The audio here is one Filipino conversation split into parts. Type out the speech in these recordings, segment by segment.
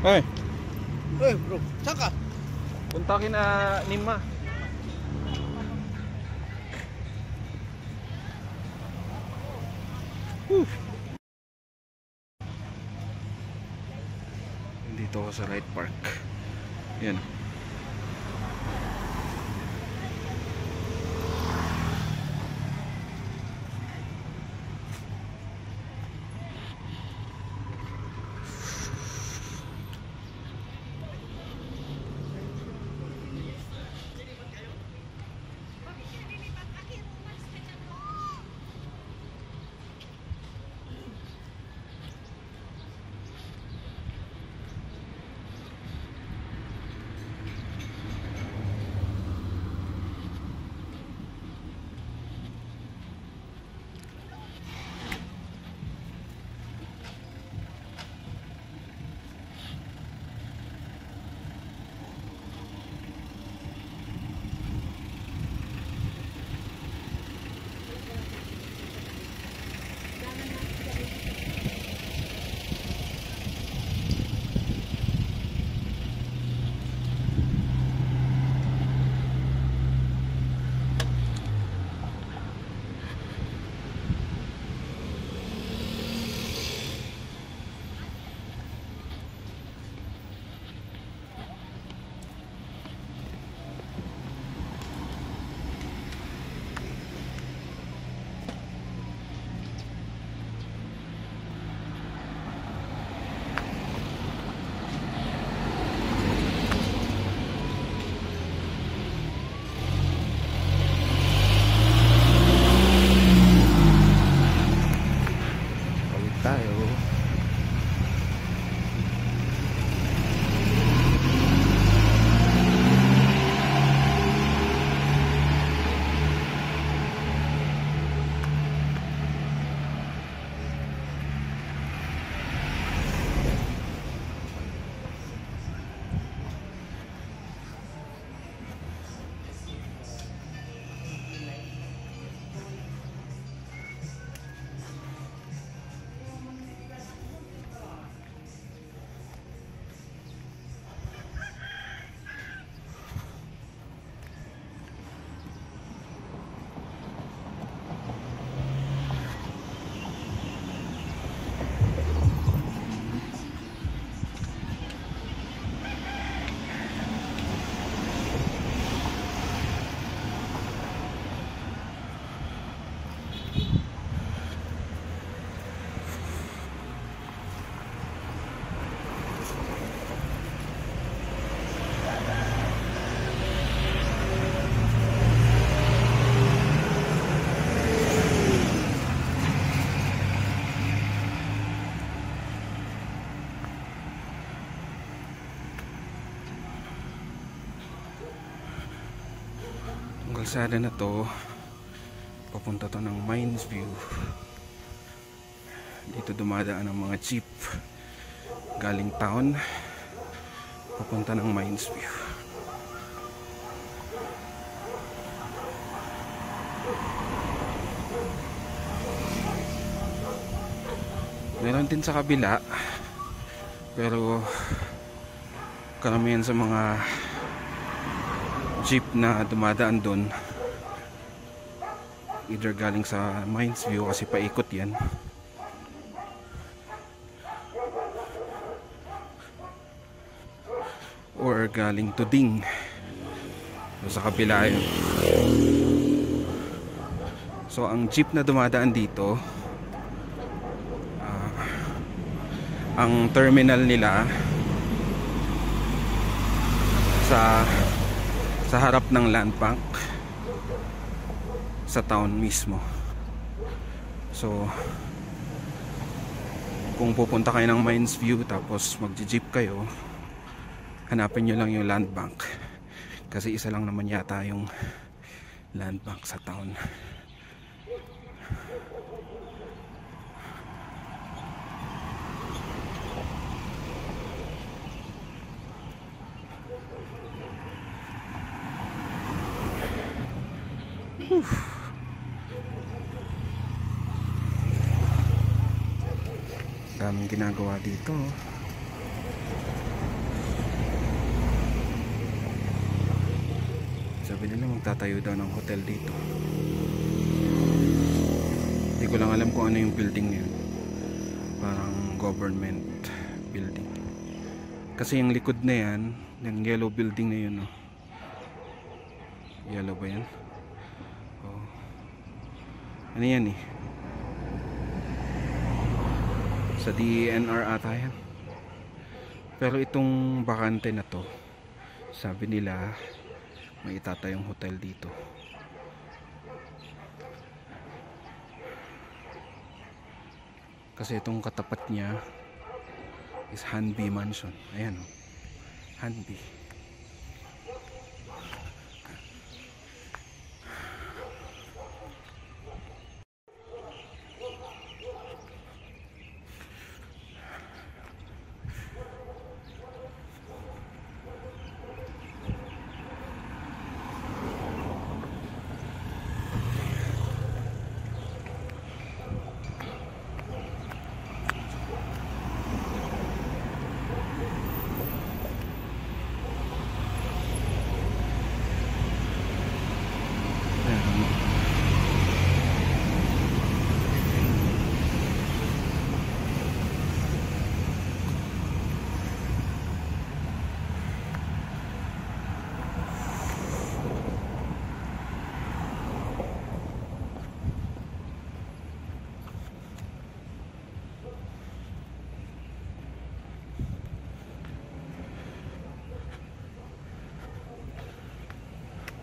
Eh, Bro, saan ka? punta kina Nima. Dito ako sa Wright Park. Yan. Kalsada na to, papunta to ng Mines View. Dito dumadaan ang mga jeep galing town papunta ng Mines View. Meron din sa kabila, pero karamihan sa mga jeep na dumadaan doon either galing sa Mines View kasi paikot yan, or galing Tuding, so sa kabila yun. So ang jeep na dumadaan dito, ang terminal nila sa harap ng land bank sa town mismo. So kung pupunta kayo ng Mines View tapos magji-jeep kayo, hanapin nyo lang yung land bank kasi isa lang naman yata yung land bank sa town. Daming ginagawa dito. nila magtatayo daw ng hotel dito. Hindi ko lang alam kung ano yung building na yun. Parang government building. Kasi yung likod na yan, yung yellow building na yun, oh. Yellow ba yan? Oh. Ano yan eh? Sa DENR ata yan. Pero itong bakante na to, sabi nila may itatayong hotel dito. Kasi itong katapat niya is Hanbi Mansion. Ayan o, Hanbi.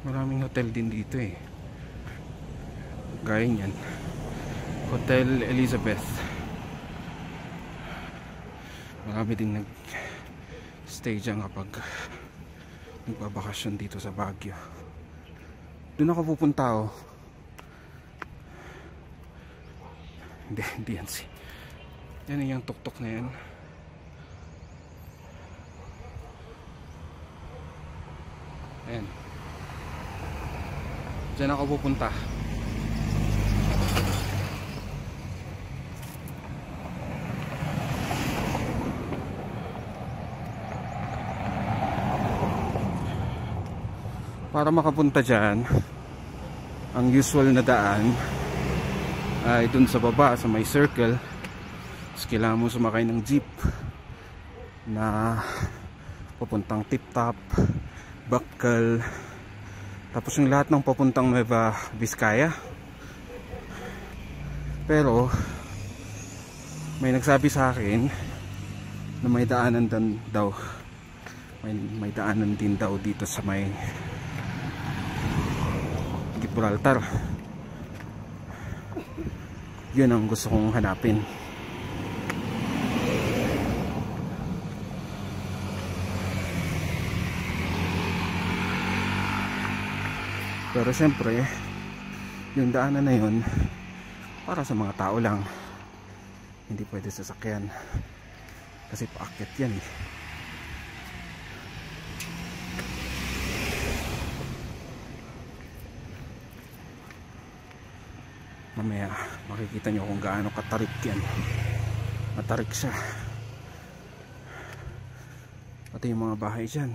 Maraming hotel din dito eh. Gaya niyan, Hotel Elizabeth. Marami ding nag-stay dyan kapag nagbabakasyon dito sa Baguio. Doon ako pupunta oh. Hindi yan si. Yan yung tuktok na yan. Ayan. Diyan ako pupunta. Para makapunta dyan, ang usual na daan ay dun sa baba, sa may circle. Tapos kailangan mo sumakay ng jeep na papuntang Tip Top, Bacal. Tapos yung lahat ng papuntang Nueva Vizcaya. Pero may nagsabi sa akin na may daanan din daw. May daanan din daw dito sa may Gibraltar. Yun ang gusto kong hanapin. Pero syempre, yung daanan na yun para sa mga tao lang. Hindi pwede sasakyan. Kasi paakyat yan eh. Mamaya makikita nyo kung gaano katarik yan. Matarik siya. Pati yung mga bahay dyan,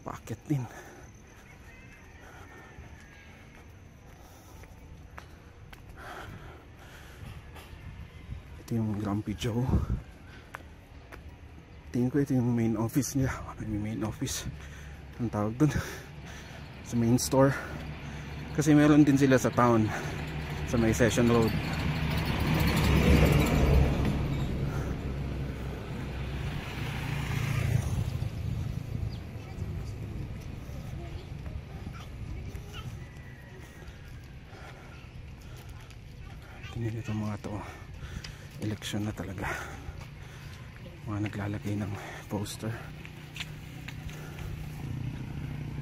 paakyat din. Ito yung Grumpy Joe. Tingin ko ito yung main office nila. May main office. Ang tawag dun, sa main store. Kasi meron din sila sa town, sa may Session Road. Tingnan nito mga to, eleksyon na talaga. Mga naglalagay ng poster.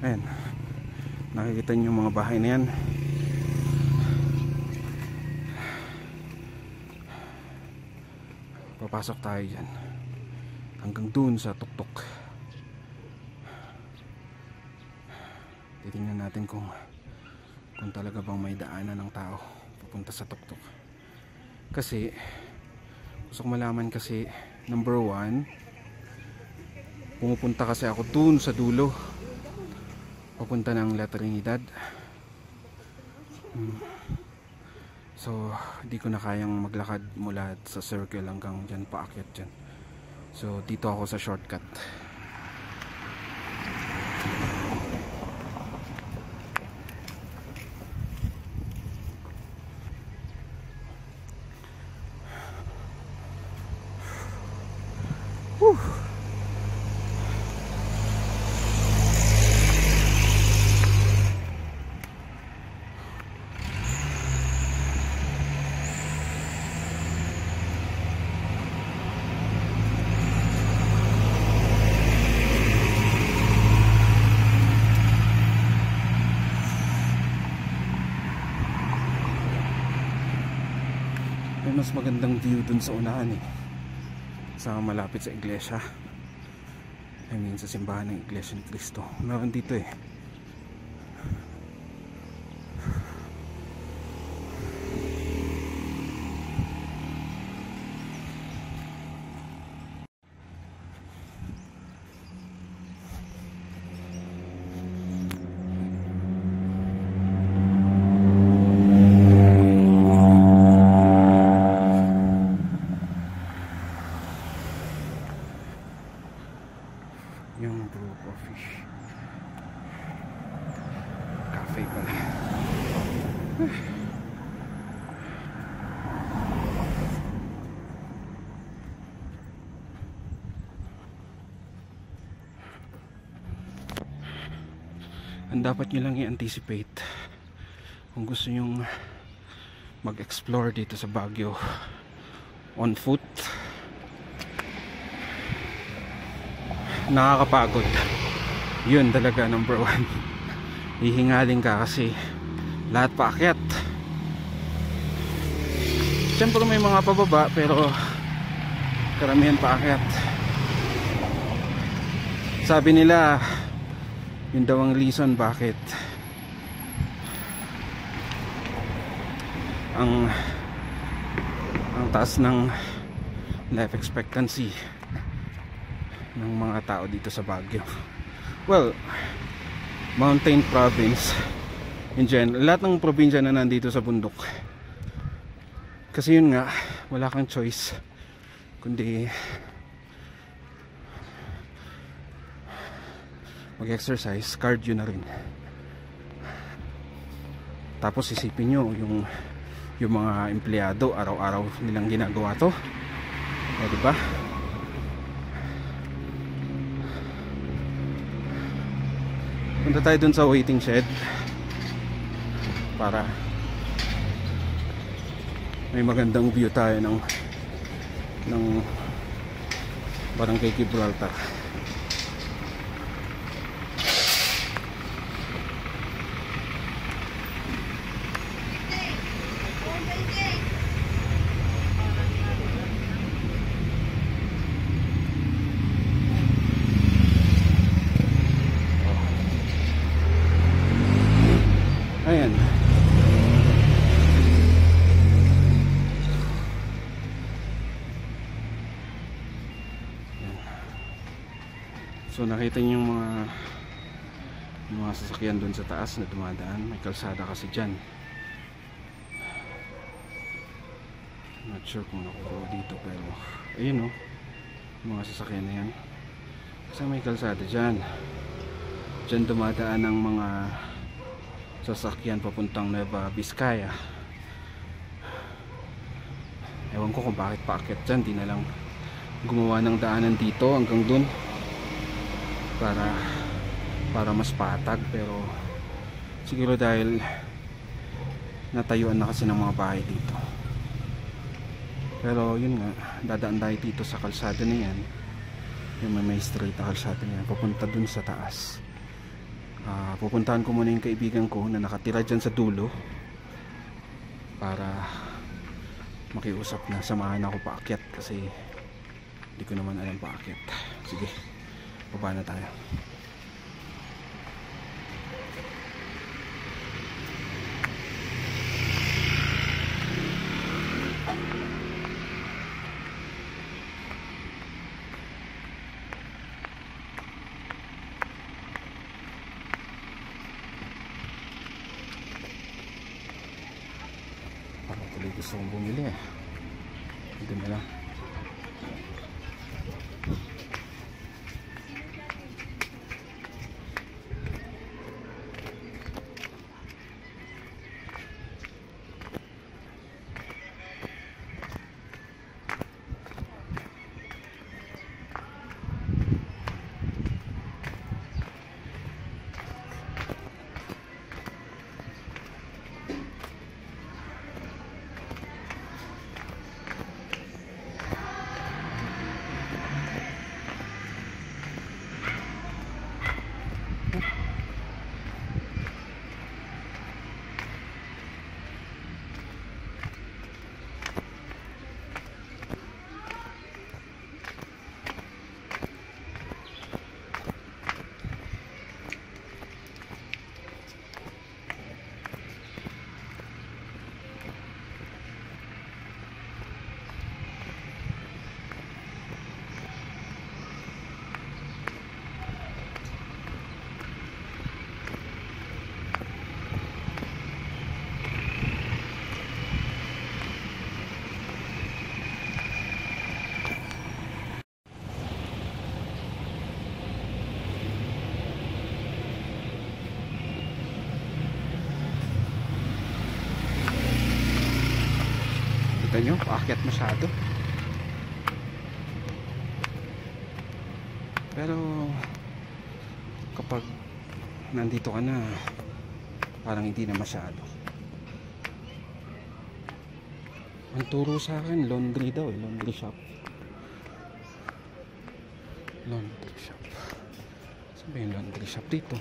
Ayan, nakikita niyo yung mga bahay na yan. Papasok tayo dyan hanggang dun sa tuktok. Titingnan natin kung talaga bang may daanan ng tao papunta sa tuktok. Kasi gusto ko malaman kasi, number one, Pumupunta kasi ako dun sa dulo, papunta ng La Trinidad. So di ko na kayang maglakad mula sa circle hanggang dyan, paakyat dyan. So dito ako sa shortcut. Whew. May mas magandang view dun sa unahan eh, sa malapit sa iglesia. I mean sa simbahan ng Iglesia ni Cristo. Meron dito eh. Yung brew coffee cafe pala. Ang dapat nyo lang i-anticipate kung gusto nyong mag-explore dito sa Baguio on foot. Nakakapagod. Yun talaga number one. Hihingaling ka kasi lahat paakyat. Siyempre may mga pababa pero karamihan paakyat. Sabi nila yun daw ang reason bakit ang taas ng life expectancy ng mga tao dito sa Baguio. Well, mountain province in general, lahat ng probinsya na nandito sa bundok. Kasi yun nga, wala kang choice kundi mag-exercise, cardio na rin. Tapos isipin nyo yung mga empleyado, araw-araw nilang ginagawa to. O diba? Punta tayo dun sa waiting shed para may magandang view tayo ng Barangay Gibraltar. Ayan. So nakita niyo yung mga sasakyan doon sa taas na dumadaan. May kalsada kasi dyan. Not sure kung nakukuha dito pero ayun oh, mga sasakyan na yan. Kasi may kalsada dyan. Dyan dumadaan ang mga sasakyan papuntang Nueva Vizcaya. Ewan ko kung bakit paakyat dyan, di na lang gumawa ng daanan dito hanggang dun para mas patag. Pero siguro dahil natayuan na kasi ng mga bahay dito. Pero yun nga, dadaan tayo dito sa kalsada na yan, yung may straight na kalsada na yan papunta dun sa taas. Pupuntahan ko muna yung kaibigan ko na nakatira dyan sa dulo para makiusap na samahan ako paakyat kasi hindi ko naman alam paakyat. Sige, baba na tayo. gusto kong bumili eh. Ito na lang. Kita nyo, paakyat masyado. Pero kapag nandito ka na, parang hindi na masyado. Ang turo sa akin, laundry daw eh, laundry shop. Laundry shop. Saan ba yung laundry shop dito?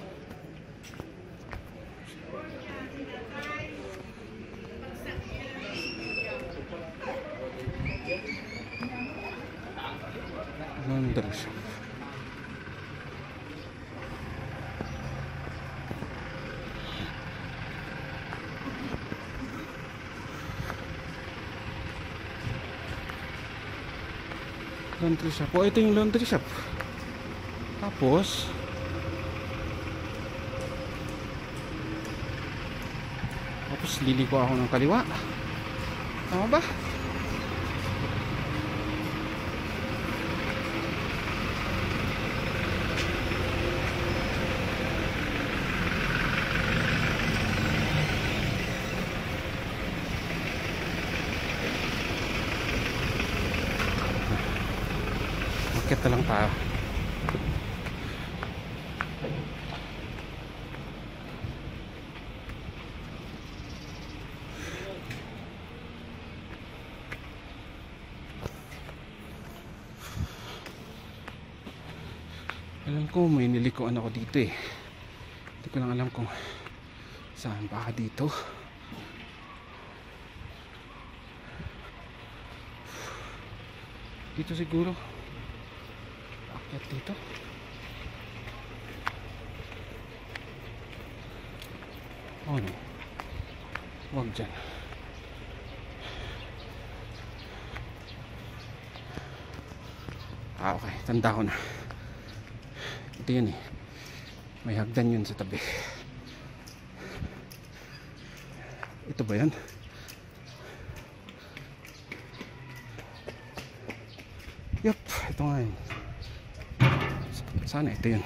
Laundry shop. Laundry shop. Oh, ito yung laundry shop. Tapos liliko ako ng kaliwa. Tama ba? Market na lang tayo. Alam ko may nilikuan ako dito eh. Hindi ko lang alam kung saan ba dito. Dito siguro. Akyat dito. Oh no. Huwag dyan. Okay. Tanda ko na. Ito yun eh. May hagdan yun sa tabi. Ito ba yan? Yup, ito nga yun. Sana ito yun.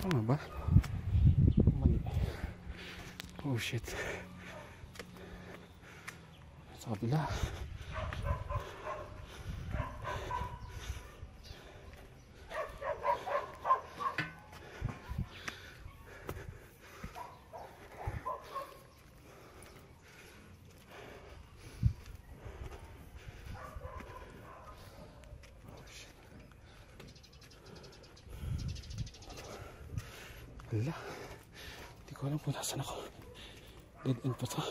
Tama ba? Mali. Oh shit. Sa kabila. Hala. Hindi ko alam kung nasan ako. Dead end pa to.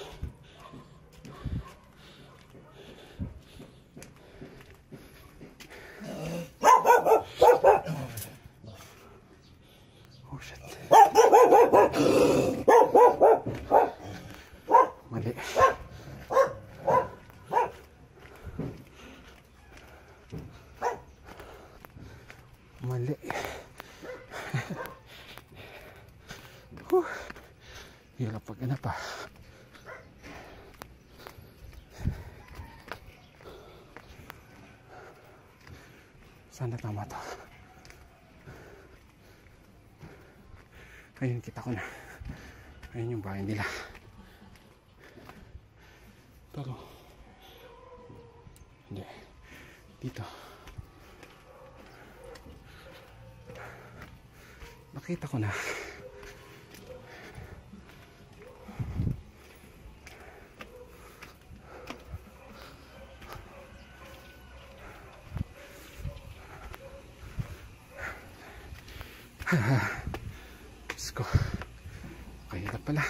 Oh shit. Mali. Mali. Hirap pag ganap pa. Sana tama to. Ayun, kita ko na. Ayun yung bahay nila. Pero hindi. Dito. Nakita ko na. Diyos ko. Kahirap pala.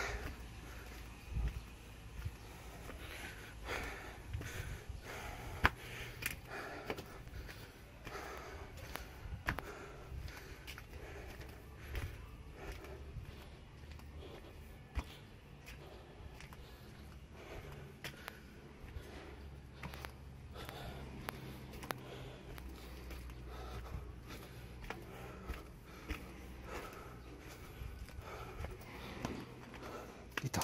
Dito.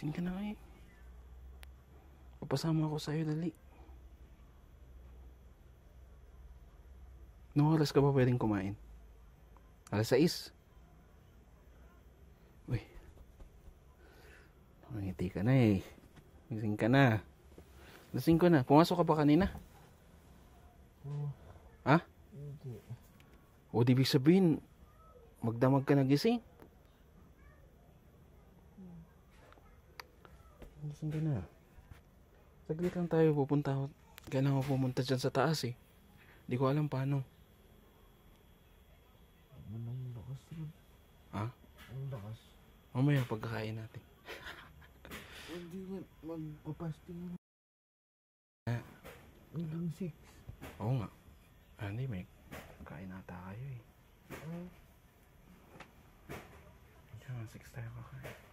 Sing ka na nga eh. Papasama ako sa'yo, dali. Noong oras ka ba pwedeng kumain? 6:00. Uy. Nakangiti ka na eh. Gising ka na. 5:00 na. Pumasok ka ba kanina? Ha? Hindi. O di ibig sabihin, magdamag ka na gising? Gising ka na. Saglit lang tayo pupunta ako. Kailangan ko pumunta dyan sa taas eh. Hindi ko alam paano. Anong lakas rin? Ha? Anong lakas? Mamaya pagkakain natin. Hindi magpapasting. Hanggang 6. Oo nga. Hindi, may kain nata kayo eh. Diyan, 6 tayo kakain.